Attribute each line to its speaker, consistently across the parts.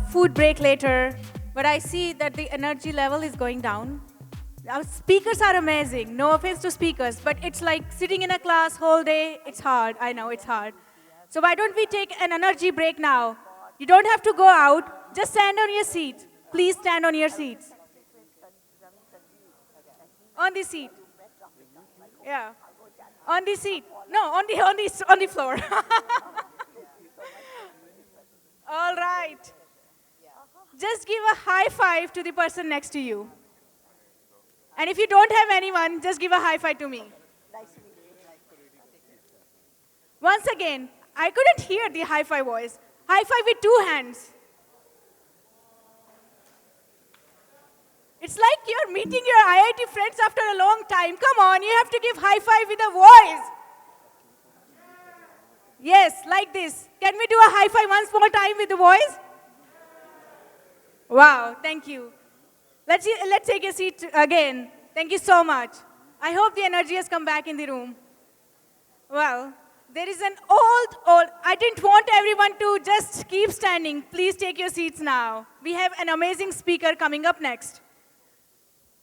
Speaker 1: food break later, but I see that the energy level is going down. Our speakers are amazing. No offense to speakers, but it's like sitting in a class whole day. It's hard. I know it's hard. So why don't we take an energy break now? You don't have to go out. Just stand on your seat. Please stand on your seats. On the seat. Yeah. On the seat. No, on the floor. All right. Just give a high five to the person next to you. And if you don't have anyone, just give a high five to me. Once again, I couldn't hear the high five voice. High five with 2 hands. It's like you're meeting your IIT friends after a long time. Come on, you have to give high five with a voice. Yes, like this. Can we do a high five once more time with the voice? Wow, thank you. Let's take a seat again. Thank you so much. I hope the energy has come back in the room. Well, there is an I didn't want everyone to just keep standing. Please take your seats now. We have an amazing speaker coming up next.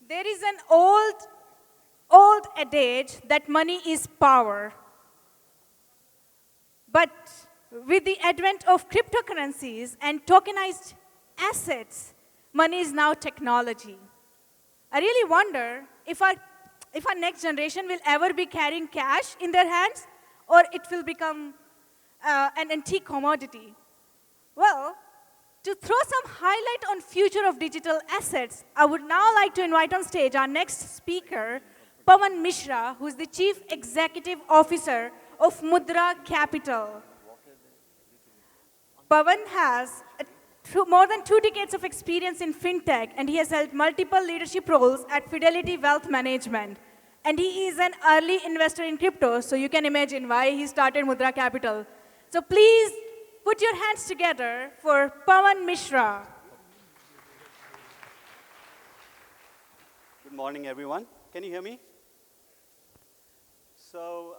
Speaker 1: There is an old adage that money is power. But with the advent of cryptocurrencies and tokenized assets, money is now technology. I really wonder if our next generation will ever be carrying cash in their hands, or it will become an antique commodity. Well, to throw some highlight on future of digital assets, I would now like to invite on stage our next speaker, Pawan Mishra, who is the Chief Executive Officer of Mudra Capital. Pawan has more than 2 decades of experience in fintech, and he has held multiple leadership roles at Fidelity Wealth Management. And he is an early investor in crypto, so you can imagine why he started Mudra Capital. So please put your hands together for Pawan Mishra.
Speaker 2: Good morning, everyone. Can you hear me? So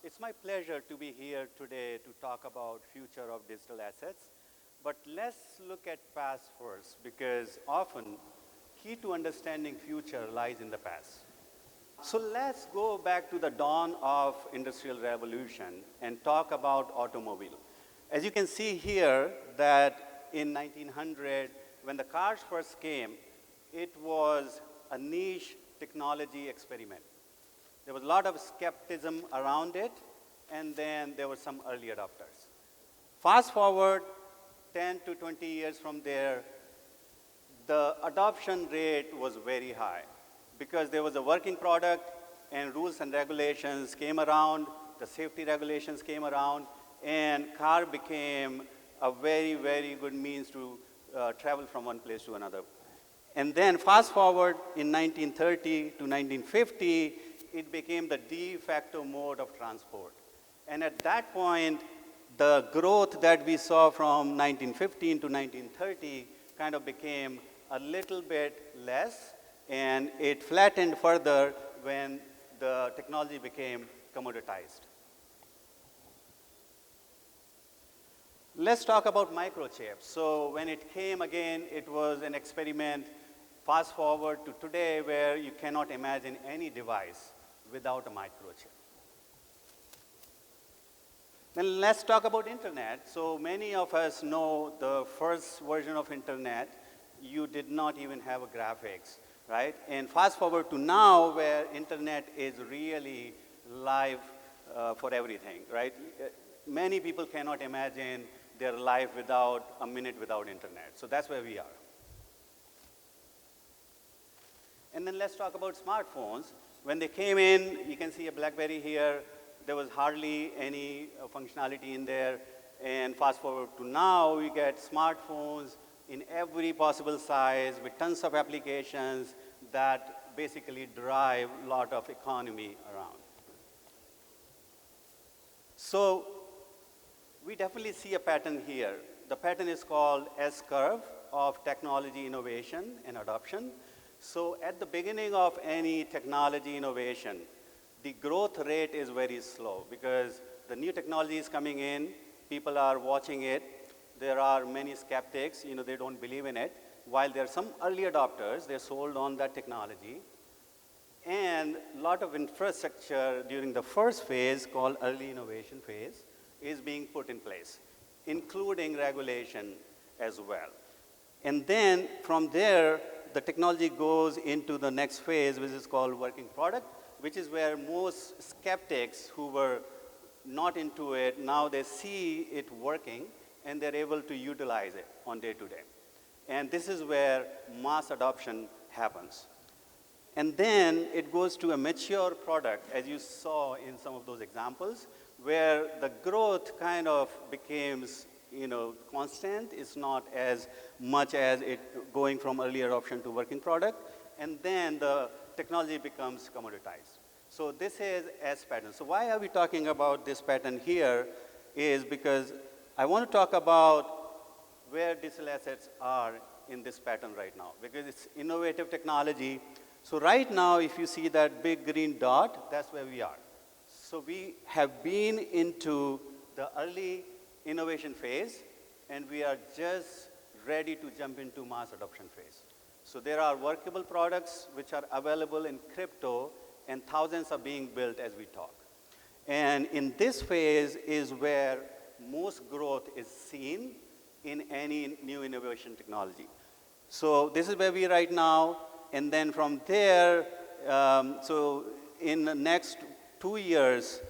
Speaker 2: it's my pleasure to be here today to talk about future of digital assets. But let's look at past first, because often key to understanding future lies in the past. So let's go back to the dawn of Industrial Revolution and talk about automobile. As you can see here, that in 1900, when the cars first came, it was a niche technology experiment. There was a lot of skepticism around it, and then there were some early adopters. Fast forward 10 to 20 years from there, the adoption rate was very high because there was a working product and rules and regulations came around, the safety regulations came around, and car became a very, very good means to travel from one place to another. And then fast forward in 1930 to 1950, it became the de facto mode of transport. And at that point, the growth that we saw from 1915 to 1930 kind of became a little bit less, and it flattened further when the technology became commoditized. Let's talk about microchips. So when it came again, it was an experiment. Fast forward to today, where you cannot imagine any device without a microchip. Then let's talk about internet. So many of us know the first version of internet, you did not even have a graphics, right? And fast forward to now, where internet is really live for everything, right? Many people cannot imagine their life without a minute without internet. So that's where we are. And then let's talk about smartphones. When they came in, you can see a BlackBerry here. There was hardly any functionality in there. And fast forward to now, we get smartphones in every possible size with tons of applications that basically drive a lot of economy around. So we definitely see a pattern here. The pattern is called S-curve of technology innovation and adoption. So at the beginning of any technology innovation, the growth rate is very slow because the new technology is coming in, people are watching it, there are many skeptics, they don't believe in it. While there are some early adopters, they're sold on that technology. And a lot of infrastructure during the first phase, called early innovation phase, is being put in place, including regulation as well. And then from there, the technology goes into the next phase, which is called working product, which is where most skeptics who were not into it, now they see it working, and they're able to utilize it on day to day. And this is where mass adoption happens. And then it goes to a mature product, as you saw in some of those examples, where the growth kind of becomes constant. It's not as much as it going from early adoption to working product. And then the technology becomes commoditized. So this is S pattern. So why are we talking about this pattern here is because I want to talk about where digital assets are in this pattern right now, because it's innovative technology. So right now, if you see that big green dot, that's where we are. So we have been into the early innovation phase, and we are just ready to jump into mass adoption phase. So there are workable products which are available in crypto, and thousands are being built as we talk. And in this phase is where most growth is seen in any new innovation technology. So this is where we are right now. And then from there, so in the next 2 years,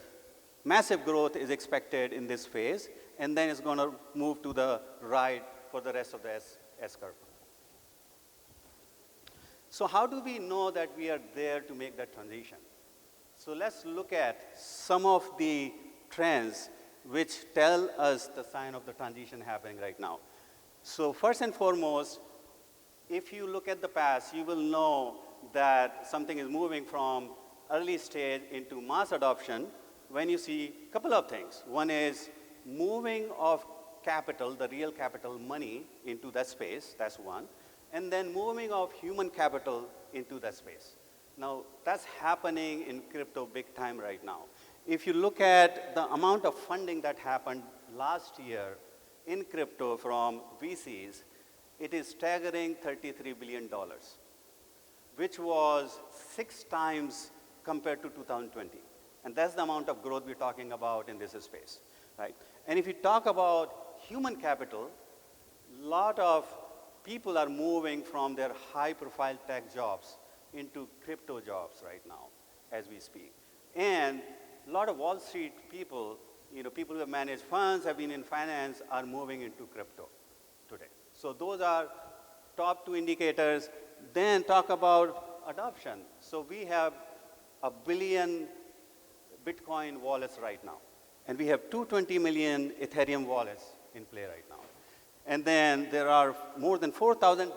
Speaker 2: massive growth is expected in this phase. And then it's going to move to the right for the rest of the S curve. So how do we know that we are there to make that transition? So let's look at some of the trends which tell us the sign of the transition happening right now. So first and foremost, if you look at the past, you will know that something is moving from early stage into mass adoption when you see a couple of things. One is moving of capital, the real capital money, into that space. That's one. And then moving of human capital into that space. Now, that's happening in crypto big time right now. If you look at the amount of funding that happened last year in crypto from VCs, it is staggering $33 billion, which was 6 times compared to 2020. And that's the amount of growth we're talking about in this space, right? And if you talk about human capital, a lot of people are moving from their high-profile tech jobs into crypto jobs right now, as we speak. And a lot of Wall Street people, people who have managed funds, have been in finance, are moving into crypto today. So those are top 2 indicators. Then talk about adoption. So we have 1 billion Bitcoin wallets right now. And we have 220 million Ethereum wallets in play right now. And then there are more than 4,000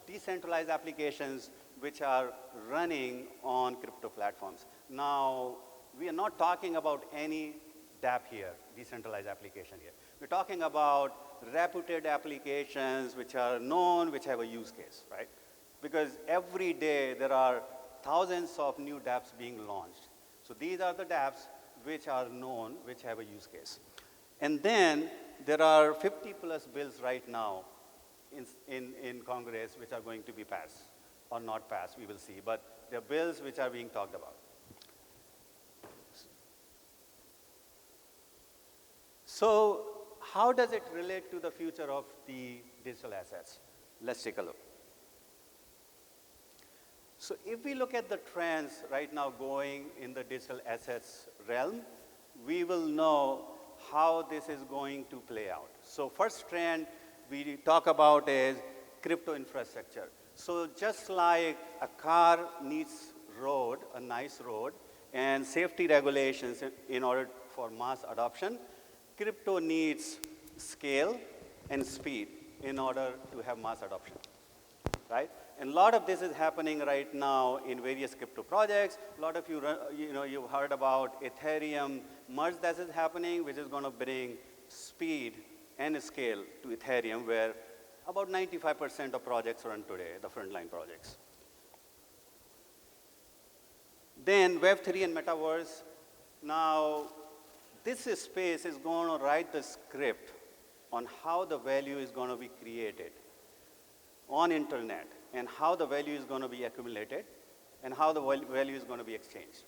Speaker 2: decentralized applications which are running on crypto platforms. Now, we are not talking about any DApp here, decentralized application here. We're talking about reputed applications which are known, which have a use case, right? Because every day there are thousands of new dApps being launched. So these are the dApps which are known, which have a use case. And then there are 50 plus bills right now in Congress which are going to be passed, or not passed, we will see. But there are bills which are being talked about. So how does it relate to the future of the digital assets? Let's take a look. So if we look at the trends right now going in the digital assets realm, we will know how this is going to play out. So first trend we talk about is crypto infrastructure. So just like a car needs road, a nice road, and safety regulations in order for mass adoption, crypto needs scale and speed in order to have mass adoption, right? And a lot of this is happening right now in various crypto projects. A lot of you, you've heard about Ethereum merge that is happening, which is going to bring speed and scale to Ethereum, where about 95% of projects run today, the frontline projects. Then Web3 and Metaverse. Now, this space is going to write the script on how the value is going to be created on internet and how the value is going to be accumulated and how the value is going to be exchanged.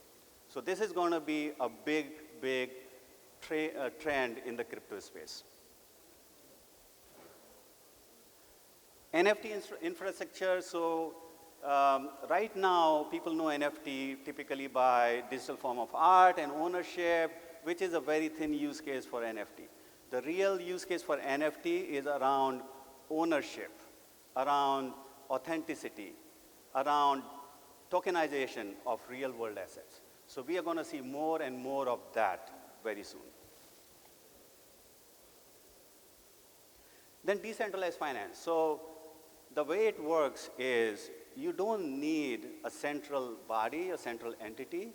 Speaker 2: So this is going to be a big, big trend in the crypto space. NFT infrastructure, so right now people know NFT typically by digital form of art and ownership, which is a very thin use case for NFT. The real use case for NFT is around ownership, around authenticity, around tokenization of real world assets. So we are going to see more and more of that very soon. Then decentralized finance. So the way it works is you don't need a central body, a central entity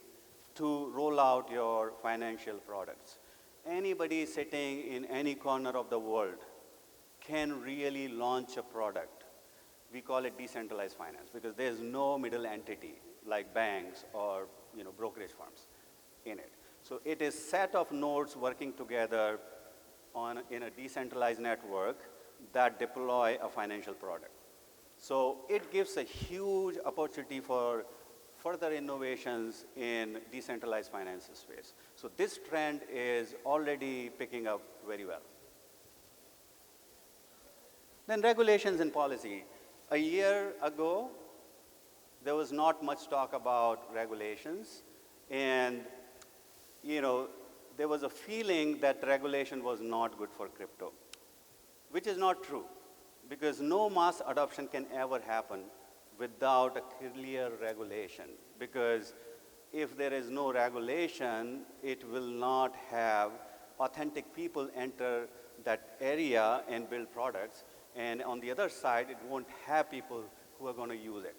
Speaker 2: to roll out your financial products. Anybody sitting in any corner of the world can really launch a product. We call it decentralized finance because there's no middle entity like banks or brokerage firms in it. So it is set of nodes working together in a decentralized network that deploy a financial product. So it gives a huge opportunity for further innovations in decentralized finance space. So this trend is already picking up very well. Then regulations and policy. A year ago, there was not much talk about regulations, and there was a feeling that regulation was not good for crypto, which is not true, because no mass adoption can ever happen without a clear regulation, because if there is no regulation, it will not have authentic people enter that area and build products, and on the other side, it won't have people who are going to use it,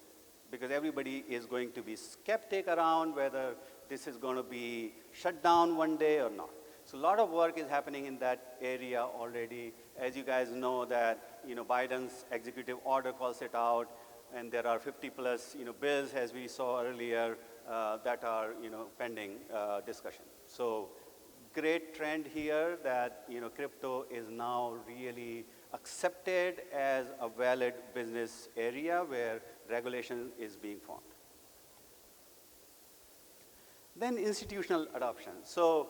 Speaker 2: because everybody is going to be skeptic around whether this is going to be shut down one day or not. So a lot of work is happening in that area already. As you guys know that, Biden's executive order calls it out, and there are 50 plus, bills, as we saw earlier, that are, pending discussion. So great trend here that, crypto is now really accepted as a valid business area where regulation is being formed. Then institutional adoption. So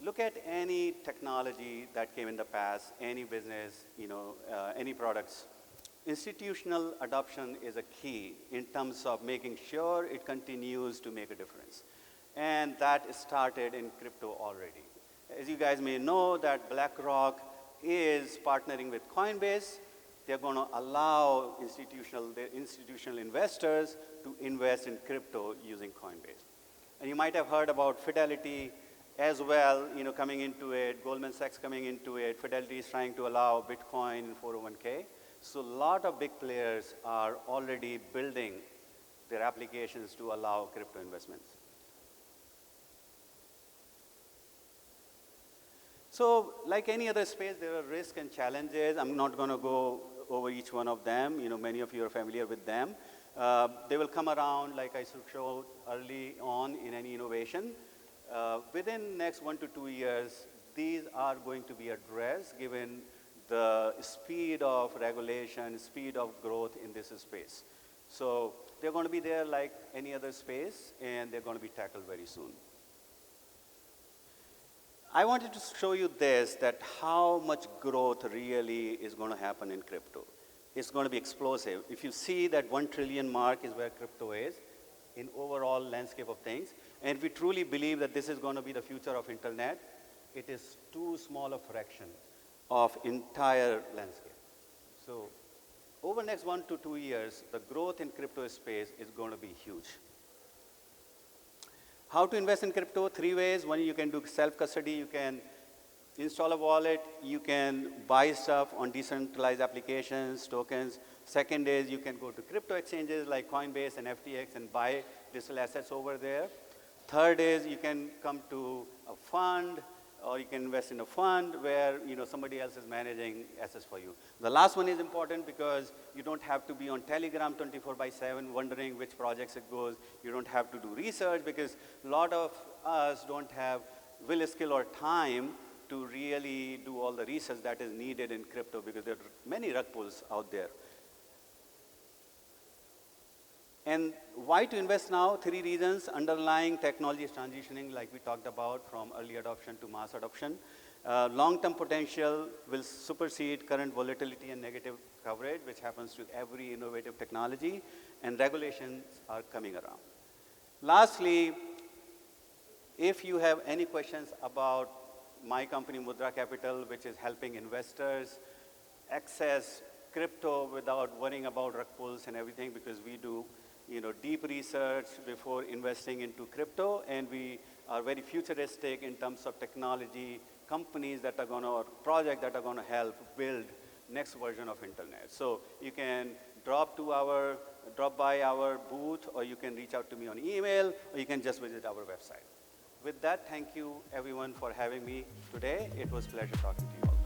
Speaker 2: look at any technology that came in the past, any business, any products. Institutional adoption is a key in terms of making sure it continues to make a difference. And that started in crypto already. As you guys may know that BlackRock is partnering with Coinbase. They're going to allow institutional investors to invest in crypto using Coinbase. And you might have heard about Fidelity as well, coming into it, Goldman Sachs coming into it. Fidelity is trying to allow Bitcoin in 401k. So a lot of big players are already building their applications to allow crypto investments. So like any other space, there are risks and challenges. I'm not going to go over each one of them. Many of you are familiar with them. They will come around, like I showed early on in any innovation. Within next 1 to 2 years, these are going to be addressed given the speed of regulation, speed of growth in this space. So they're going to be there like any other space, and they're going to be tackled very soon. I wanted to show you this, that how much growth really is going to happen in crypto. It's going to be explosive. If you see that 1 trillion mark is where crypto is in overall landscape of things, and if we truly believe that this is going to be the future of internet, it is too small a fraction of entire landscape. So over the next 1 to 2 years, the growth in crypto space is going to be huge. How to invest in crypto? 3 ways. One, you can do self-custody. You can install a wallet. You can buy stuff on decentralized applications, tokens. Second is you can go to crypto exchanges like Coinbase and FTX and buy digital assets over there. Third is you can come to a fund, or you can invest in a fund where somebody else is managing assets for you. The last one is important because you don't have to be on Telegram 24/7 wondering which projects it goes. You don't have to do research because a lot of us don't have will, skill, or time to really do all the research that is needed in crypto, because there are many rug pulls out there. And why to invest now? 3 reasons. Underlying technology is transitioning, like we talked about, from early adoption to mass adoption. Long-term potential will supersede current volatility and negative coverage, which happens to every innovative technology, and regulations are coming around. Lastly, if you have any questions about my company, Mudra Capital, which is helping investors access crypto without worrying about rug pulls and everything, because we do deep research before investing into crypto, and we are very futuristic in terms of technology, companies that are going to, or projects that are going to help build next version of internet. So you can drop by our booth, or you can reach out to me on email, or you can just visit our website. With that, thank you everyone for having me today. It was a pleasure talking to you all.